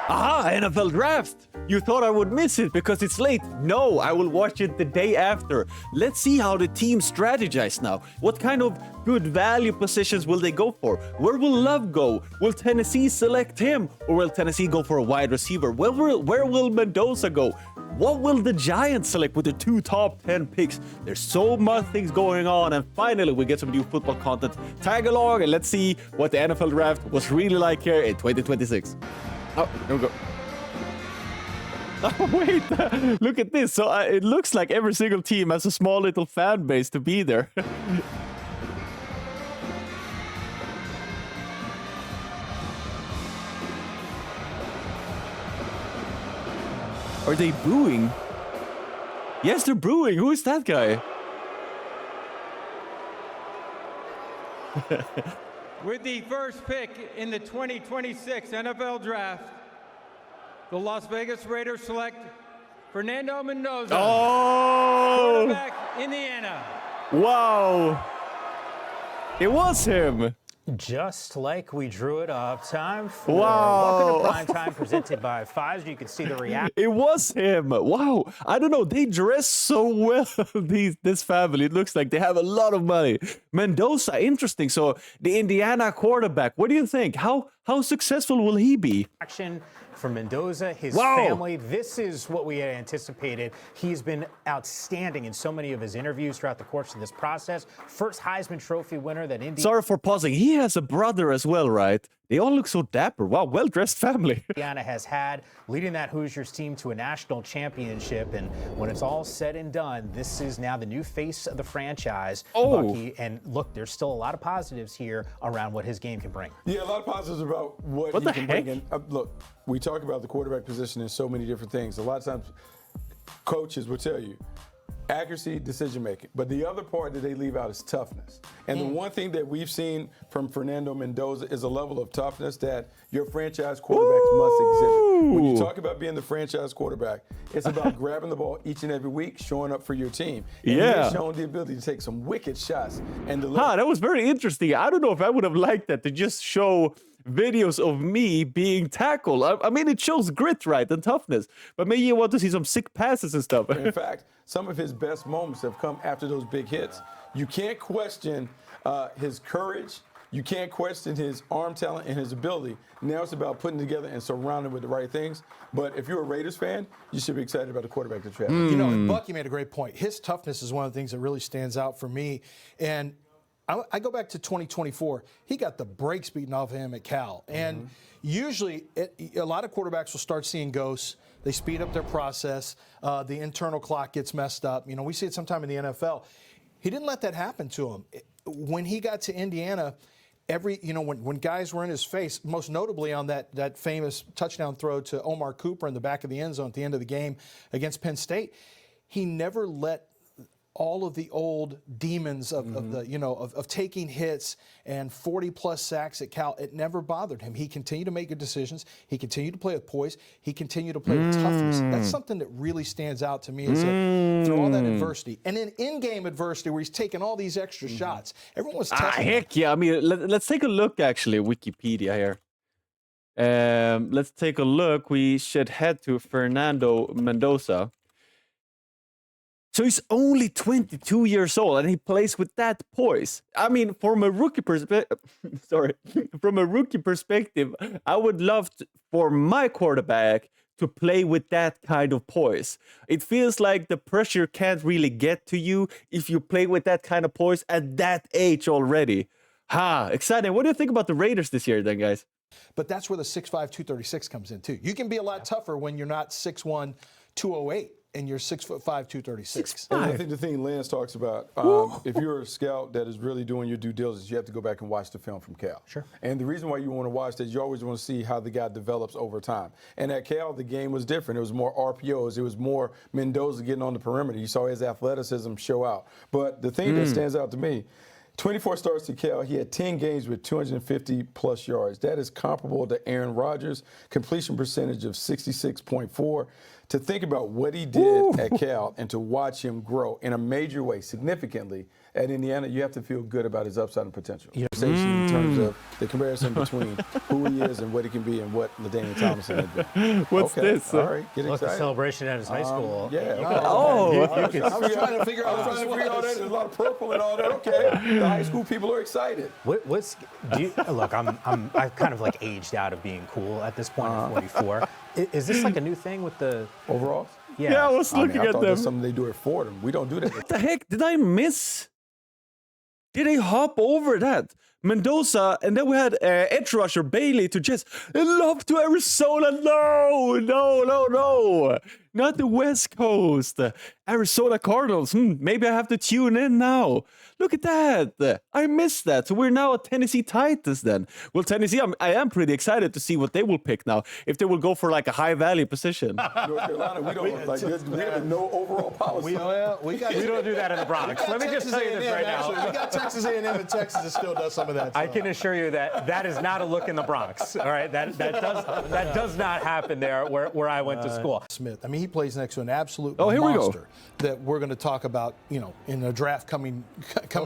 Aha, NFL Draft! You thought I would miss it because it's late. No, I will watch it the day after. Let's see how the team strategize now. What kind of good value positions will they go for? Where will Love go? Will Tennessee select him? Or will Tennessee go for a wide receiver? Where will Mendoza go? What will the Giants select with the 2 top 10 picks? There's so much things going on, and finally we get some new football content. Tag along and let's see what the NFL Draft was really like here in 2026. Oh, here we go. Oh, wait, look at this. So it looks like every single team has a small little fan base to be there. Are they booing? Yes, they're booing. Who is that guy? With the first pick in the 2026 NFL Draft, the Las Vegas Raiders select Fernando Mendoza, quarterback, Indiana. Wow. It was him. Just like we drew it up. Time for Wow. Welcome to Primetime, presented by Pfizer. You can see the reaction. It was him. Wow. I don't know. They dress so well, this family. It looks like they have a lot of money. Mendoza, interesting. So the Indiana quarterback, what do you think? How successful will he be? For Mendoza, his Wow. family. This is what we had anticipated. He's been outstanding in so many of his interviews throughout the course of this process. First Heisman Trophy winner that Indiana. Sorry for pausing. He has a brother as well, right? They all look so dapper. Wow, well-dressed family. Indiana has had, leading that Hoosiers team to a national championship. And when it's all said and done, this is now the new face of the franchise, Bucky. And look, there's still a lot of positives here around what his game can bring. Yeah, a lot of positives about what he can bring in. Look, we talk about the quarterback position in so many different things. A lot of times, coaches will tell you, accuracy, decision-making. But the other part that they leave out is toughness. And the one thing that we've seen from Fernando Mendoza is a level of toughness that your franchise quarterbacks must exhibit. When you talk about being the franchise quarterback, it's about grabbing the ball each and every week, showing up for your team. And he's shown the ability to take some wicked shots and deliver. That was very interesting. I don't know if I would have liked that to just show videos of me being tackled. I mean, it shows grit, right, and toughness. But maybe you want to see some sick passes and stuff. In fact, some of his best moments have come after those big hits. You can't question his courage. You can't question his arm talent and his ability. Now it's about putting together and surrounding with the right things. But if you're a Raiders fan, you should be excited about the quarterback that you have. You know, Bucky made a great point. His toughness is one of the things that really stands out for me. And I go back to 2024. He got the brakes beaten off of him at Cal. And usually a lot of quarterbacks will start seeing ghosts. They speed up their process. The internal clock gets messed up. You know, we see it sometime in the NFL. He didn't let that happen to him. When he got to Indiana, when guys were in his face, most notably on that famous touchdown throw to Omar Cooper in the back of the end zone at the end of the game against Penn State, he never let all of the old demons of taking hits and 40+ sacks at Cal, it never bothered him. He continued to make good decisions. He continued to play with poise. He continued to play with toughness. That's something that really stands out to me is that through all that adversity. And then in-game adversity where he's taking all these extra shots, everyone was testing him. Heck yeah. I mean, let's take a look, actually, Wikipedia here. Let's take a look. We should head to Fernando Mendoza. So he's only 22 years old, and he plays with that poise. I mean, from a rookie perspective, I would love for my quarterback to play with that kind of poise. It feels like the pressure can't really get to you if you play with that kind of poise at that age already. Exciting. What do you think about the Raiders this year then, guys? But that's where the 6'5", 236 comes in, too. You can be a lot tougher when you're not 6'1", 208. And you're 6'5", 236. And I think the thing Lance talks about, if you're a scout that is really doing your due diligence, you have to go back and watch the film from Cal. Sure. And the reason why you want to watch that, you always want to see how the guy develops over time. And at Cal, the game was different. It was more RPOs. It was more Mendoza getting on the perimeter. You saw his athleticism show out. But the thing that stands out to me, 24 starts to Cal. He had 10 games with 250+ yards. That is comparable to Aaron Rodgers. Completion percentage of 66.4. to think about what he did at Cal and to watch him grow in a major way, significantly at Indiana, you have to feel good about his upside and potential. In terms of the comparison between who he is and what he can be and what LaDainian Tomlinson had been. What's this? All right, get Look, excited. the celebration at his high school. Yeah. I was trying to figure out that. There's a lot of purple and all that. Okay, the high school people are excited. Look, I've kind of like aged out of being cool at this point at 44. Is this like a new thing with the overalls? Yeah, I was looking I at thought them. that's something they do at Fordham. We don't do that. What the heck? Did I miss? Did I hop over that? Mendoza, and then we had edge rusher Bailey to Jets. Love to Arizona. No. Not the West Coast. Arizona Cardinals. Maybe I have to tune in now. Look at that. I missed that. So we're now at Tennessee Titans then. Well, Tennessee, I am pretty excited to see what they will pick now. If they will go for like a high value position. North Carolina, we have no overall policy. We don't do that in the Bronx. Let me just tell you this right now. We got Texas A&M in Texas that still does some of that. I can assure you that is not a look in the Bronx. All right, that does not happen there where I went to school. Smith, I mean, he plays next to an absolute here we go. monster that we're going to talk about, in a draft coming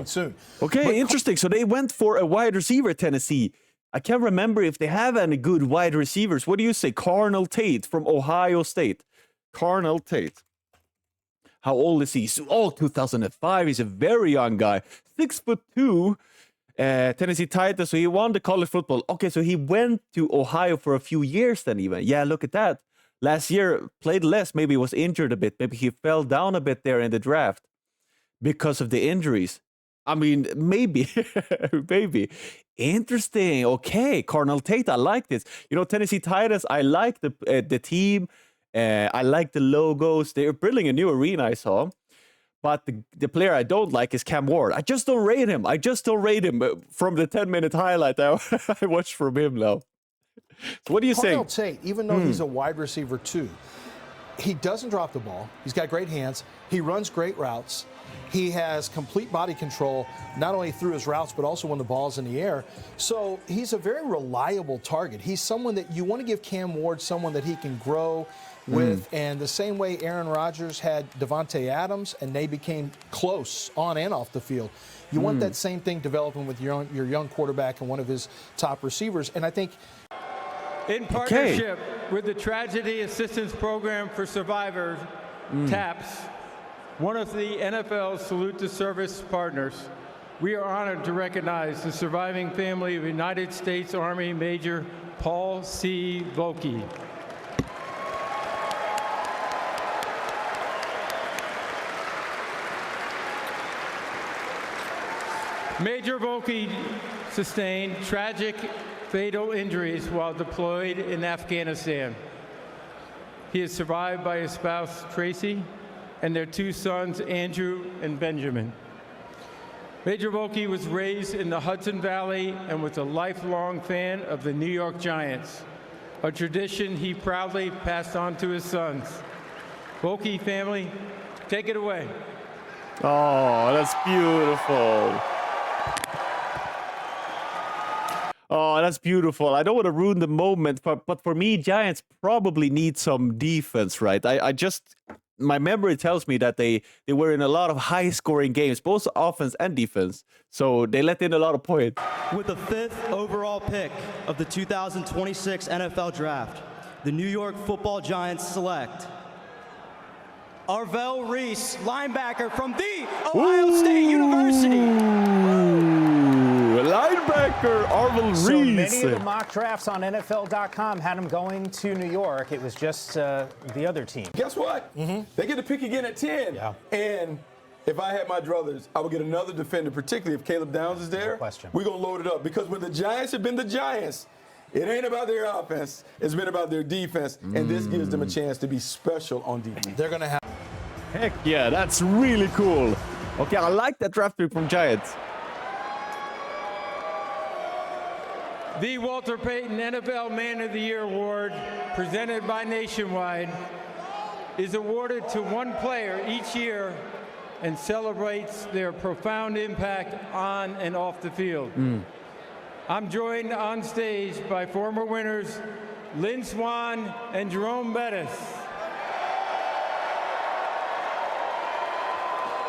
soon. Okay, interesting. So they went for a wide receiver at Tennessee. I can't remember if they have any good wide receivers. What do you say? Carnell Tate from Ohio State. Carnell Tate. How old is he? 2005. He's a very young guy. 6'2". Tennessee Titans. So he won the college football. Okay, so he went to Ohio for a few years then even. Yeah, look at that. Last year, played less. Maybe he was injured a bit. Maybe he fell down a bit there in the draft because of the injuries. I mean, maybe. Maybe. Interesting. Okay, Carnell Tate, I like this. Tennessee Titans, I like the team. I like the logos. They're building a new arena, I saw. But the player I don't like is Cam Ward. I just don't rate him. From the 10-minute highlight I watched from him now. So what do you say? Carnell Tate, even though he's a wide receiver too, he doesn't drop the ball. He's got great hands. He runs great routes. He has complete body control, not only through his routes, but also when the ball's in the air. So he's a very reliable target. He's someone that you want to give Cam Ward, someone that he can grow with. And the same way Aaron Rodgers had Devontae Adams, and they became close on and off the field. You want that same thing developing with your young quarterback and one of his top receivers. And I think in partnership with the Tragedy Assistance Program for Survivors, TAPS, one of the NFL's Salute to Service partners, we are honored to recognize the surviving family of United States Army Major Paul C. Volke. Major Volke sustained tragic, fatal injuries while deployed in Afghanistan. He is survived by his spouse, Tracy, and their two sons, Andrew and Benjamin. Major Volke was raised in the Hudson Valley and was a lifelong fan of the New York Giants, a tradition he proudly passed on to his sons. Volke family, take it away. Oh, that's beautiful. Oh, that's beautiful. I don't want to ruin the moment, but for me, Giants probably need some defense, right? My memory tells me that they were in a lot of high-scoring games, both offense and defense. So they let in a lot of points. With the 5th overall pick of the 2026 NFL Draft, the New York Football Giants select Arvell Reese, linebacker from the Ohio State University. Linebacker Arvell Reese. So many of the mock drafts on NFL.com had him going to New York. It was just the other team. Guess what? They get to pick again at 10. Yeah. And if I had my druthers, I would get another defender, particularly if Caleb Downs is there. No question. We're going to load it up. Because when the Giants have been the Giants, it ain't about their offense. It's been about their defense. And this gives them a chance to be special on defense. they're going to have. Heck yeah, that's really cool. Okay, I like that draft pick from Giants. The Walter Payton NFL Man of the Year Award, presented by Nationwide, is awarded to one player each year and celebrates their profound impact on and off the field. I'm joined on stage by former winners Lynn Swann and Jerome Bettis.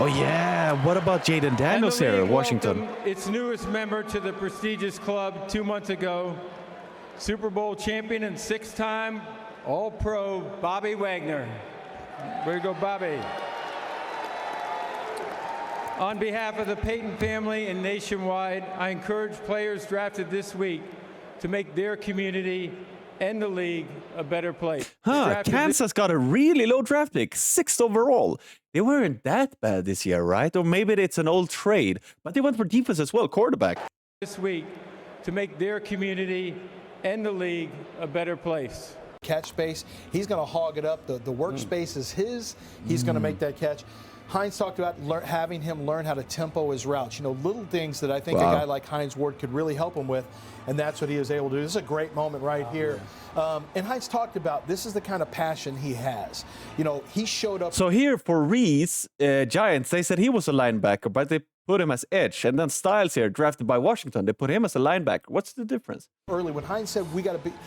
Oh, yeah. What about Jaden Daniels here at Washington? Its newest member to the prestigious club 2 months ago, Super Bowl champion and 6-time All-Pro Bobby Wagner. Way to go, Bobby. On behalf of the Payton family and nationwide, I encourage players drafted this week to make their community and the league a better place. Kansas got a really low draft pick, 6th overall. They weren't that bad this year, right? Or maybe it's an old trade, but they went for defense as well, quarterback. This week to make their community and the league a better place. Catch space, he's going to hog it up. The workspace is his. He's going to make that catch. Hines talked about having him learn how to tempo his routes. You know, little things that I think a guy like Hines Ward could really help him with, and that's what he was able to do. This is a great moment right here. And Hines talked about this is the kind of passion he has. You know, he showed up. So here for Reese, Giants, they said he was a linebacker, but they put him as edge. And then Styles here, drafted by Washington, they put him as a linebacker. What's the difference? Early, when Hines said,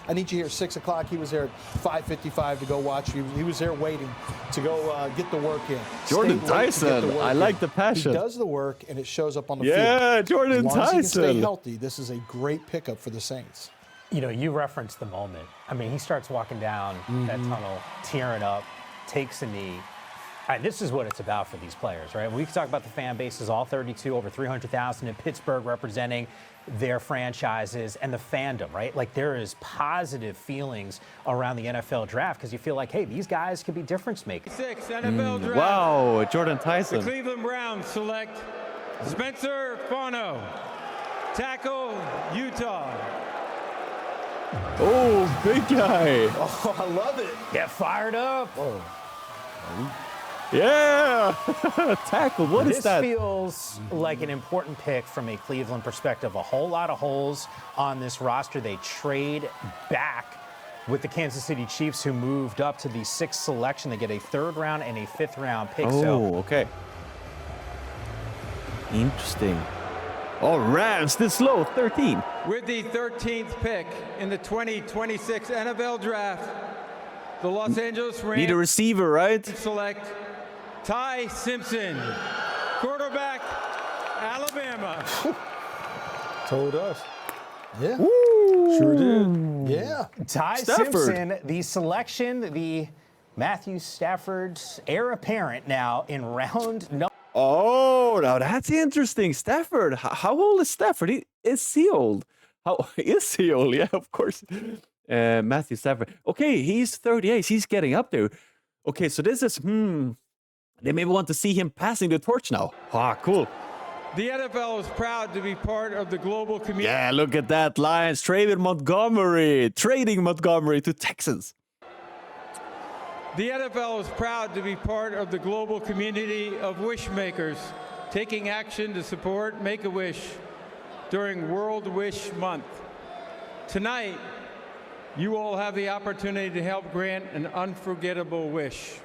I need you here at 6 o'clock, he was there at 5:55 to go watch. He was there waiting to go get the work in. Jordan Tyson, I like the passion. He does the work, and it shows up on the field. Yeah, Jordan Tyson. As long as he can stay healthy, this is a great pickup for the Saints. You know, you referenced the moment. I mean, he starts walking down that tunnel, tearing up, takes a knee. This is what it's about for these players, right? We can talk about the fan bases, all 32, over 300,000 in Pittsburgh representing their franchises and the fandom, right? Like there is positive feelings around the NFL draft because you feel like, hey, these guys could be difference makers. NFL draft. Wow, Jordan Tyson. The Cleveland Browns select Spencer Fano, tackle, Utah. Oh, big guy. Oh, I love it. Get fired up. Oh. Yeah, tackle. What is that? This feels like an important pick from a Cleveland perspective. A whole lot of holes on this roster. They trade back with the Kansas City Chiefs, who moved up to the 6th selection. They get a 3rd round and a 5th round pick. Oh, okay. Interesting. Oh, Rams this low, 13. With the 13th pick in the 2026 NFL Draft, the Los Angeles Rams need a receiver, right? Select Ty Simpson, quarterback, Alabama. Told us. Yeah. Woo. Sure did. Yeah. Ty Simpson, the selection, the Matthew Stafford's heir apparent now in round number. Oh, now that's interesting. Stafford. How old is Stafford? Is he old? How is he old? Yeah, of course. Matthew Stafford. Okay, he's 38. He's getting up there. Okay, so this is, they maybe want to see him passing the torch now. Ah, cool. The NFL is proud to be part of the global community. Yeah, look at that. Lions trading Montgomery to Texans. The NFL is proud to be part of the global community of wish makers, taking action to support Make-A-Wish during World Wish Month. Tonight, you all have the opportunity to help grant an unforgettable wish.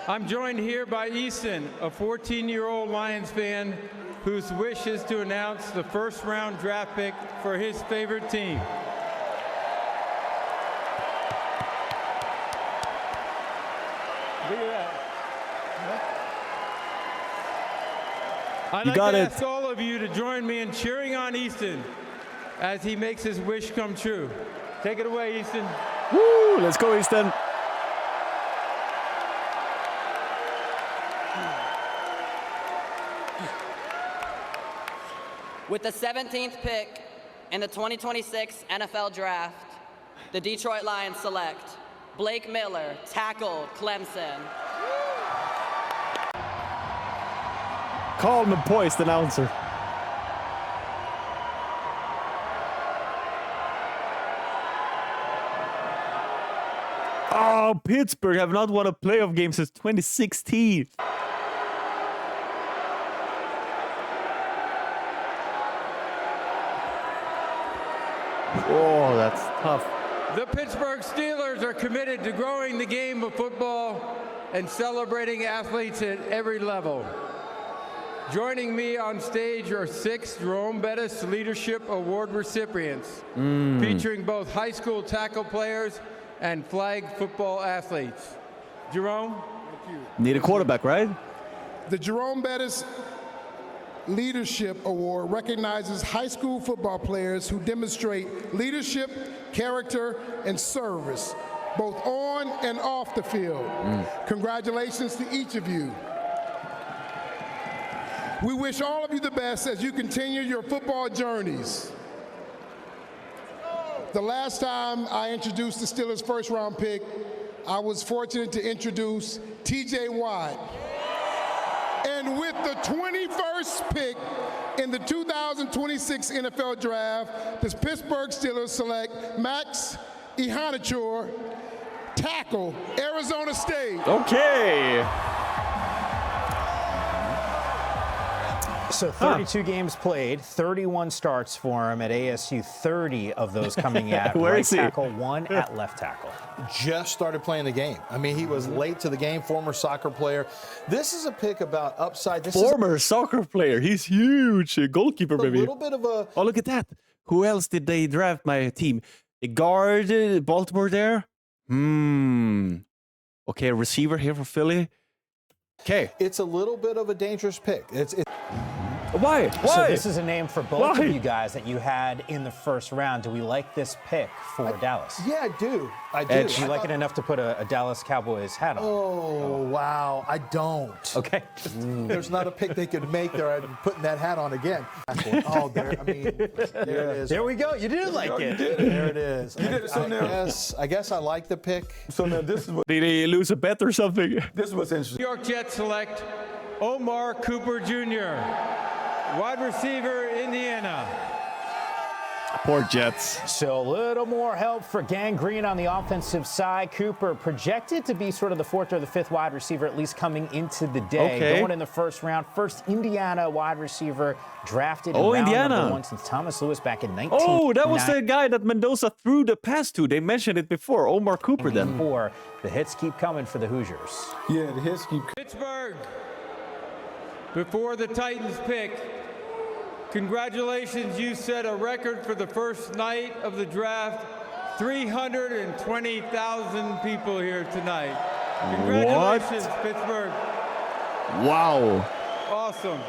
I'm joined here by Easton, a 14-year-old Lions fan whose wish is to announce the 1st round draft pick for his favorite team. Look at that. I'd like to ask all of you to join me in cheering on Easton as he makes his wish come true. Take it away, Easton. Woo, let's go, Easton. With the 17th pick in the 2026 NFL Draft, the Detroit Lions select Blake Miller, tackle, Clemson. Calm and poised announcer. Oh, Pittsburgh have not won a playoff game since 2016. Oh, that's tough. The Pittsburgh Steelers are committed to growing the game of football and celebrating athletes at every level. Joining me on stage are 6 Jerome Bettis Leadership Award recipients, featuring both high school tackle players and flag football athletes. Jerome? Need a quarterback, right? The Jerome Bettis Leadership Award recognizes high school football players who demonstrate leadership, character, and service, both on and off the field. Congratulations to each of you. We wish all of you the best as you continue your football journeys. The last time I introduced the Steelers' first-round pick, I was fortunate to introduce T.J. Watt. And with the 21st pick in the 2026 NFL Draft, the Pittsburgh Steelers select Max Ihanachor, tackle, Arizona State. Okay. So 32 games played, 31 starts for him at ASU, 30 of those coming at Where right is he? tackle, 1 at left tackle. Just started playing the game. I mean, he was late to the game, former soccer player. This is a pick about upside. This Former soccer player. He's huge. A goalkeeper, is a maybe. little bit of a... Oh, look at that. Who else did they draft my team? A guard, Baltimore there? Okay, a receiver here for Philly. Okay. It's a little bit of a dangerous pick. Why? So this is a name for both Why? of you guys that you had in the first round. Do we like this pick for Dallas? Yeah, I do. I do. Do you like it enough to put a Dallas Cowboys hat on? Oh, wow. I don't. Okay. There's not a pick they could make there. I'm putting that hat on again. Oh, there. I mean, there it is. There we go. You did like it. There it is. You did it. So now, I guess I like the pick. so now this is what Did he lose a bet or something? this is what's interesting. New York Jets select Omar Cooper Jr., wide receiver, Indiana. Poor Jets. So a little more help for Gang Green on the offensive side. Cooper projected to be sort of the fourth or the fifth wide receiver, at least coming into the day. Okay. Going in the first round. First Indiana wide receiver drafted in Oh, round Indiana. number 1 since Thomas Lewis back in 19. Oh, that was the guy that Mendoza threw the pass to. They mentioned it before. Omar Cooper then. The hits keep coming for the Hoosiers. Yeah, the hits keep. Pittsburgh, before the Titans pick, congratulations, you set a record for the first night of the draft. 320,000 people here tonight. Congratulations, Pittsburgh. Wow. Awesome.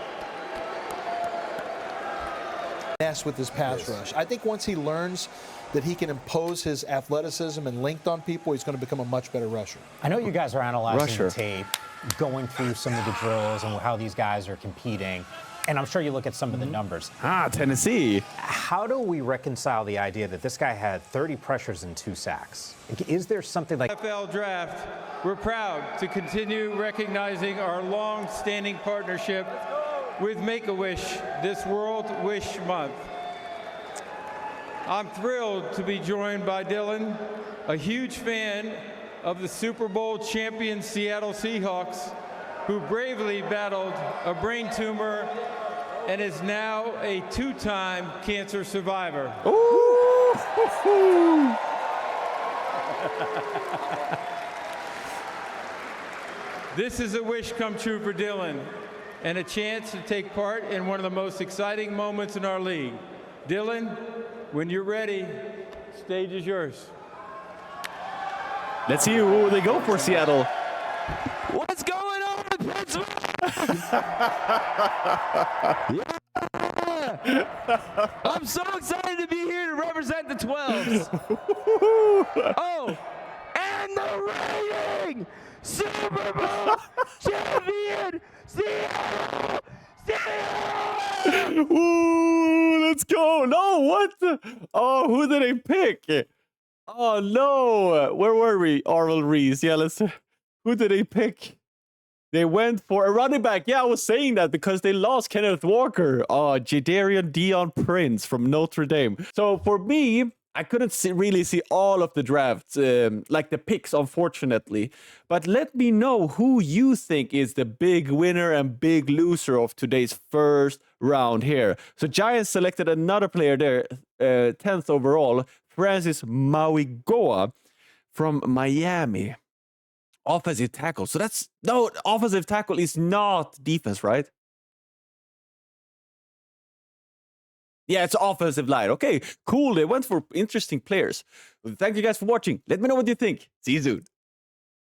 With his pass rush. I think once he learns that he can impose his athleticism and length on people, he's going to become a much better rusher. I know you guys are analyzing Rusher. the tape, going through some of the drills and how these guys are competing. And I'm sure you look at some of the numbers. Tennessee. How do we reconcile the idea that this guy had 30 pressures and 2 sacks? Is there something like NFL Draft, we're proud to continue recognizing our long-standing partnership with Make-A-Wish this World Wish Month. I'm thrilled to be joined by Dylan, a huge fan of the Super Bowl champion Seattle Seahawks, who bravely battled a brain tumor and is now a 2-time cancer survivor. Ooh. This is a wish come true for Dylan and a chance to take part in one of the most exciting moments in our league. Dylan, when you're ready, stage is yours. Let's see who they go for, Seattle. What's going on in Pittsburgh? I'm so excited to be here to represent the 12s. Oh, and the reigning Super Bowl champion, Seattle! Seattle! Ooh, let's go. No, what? Oh, who did they pick? Oh, no. Where were we? Orville Reese. Yeah, let's... Who did they pick? They went for a running back. Yeah, I was saying that because they lost Kenneth Walker. Oh, Jadarian Dion Prince from Notre Dame. So for me, I couldn't really see all of the drafts, like the picks, unfortunately. But let me know who you think is the big winner and big loser of today's first round here. So Giants selected another player there, 10th overall, Francis Mauigoa from Miami. Offensive tackle. So that's... No, offensive tackle is not defense, right? Yeah, it's offensive line. Okay, cool. They went for interesting players. Thank you guys for watching. Let me know what you think. See you soon.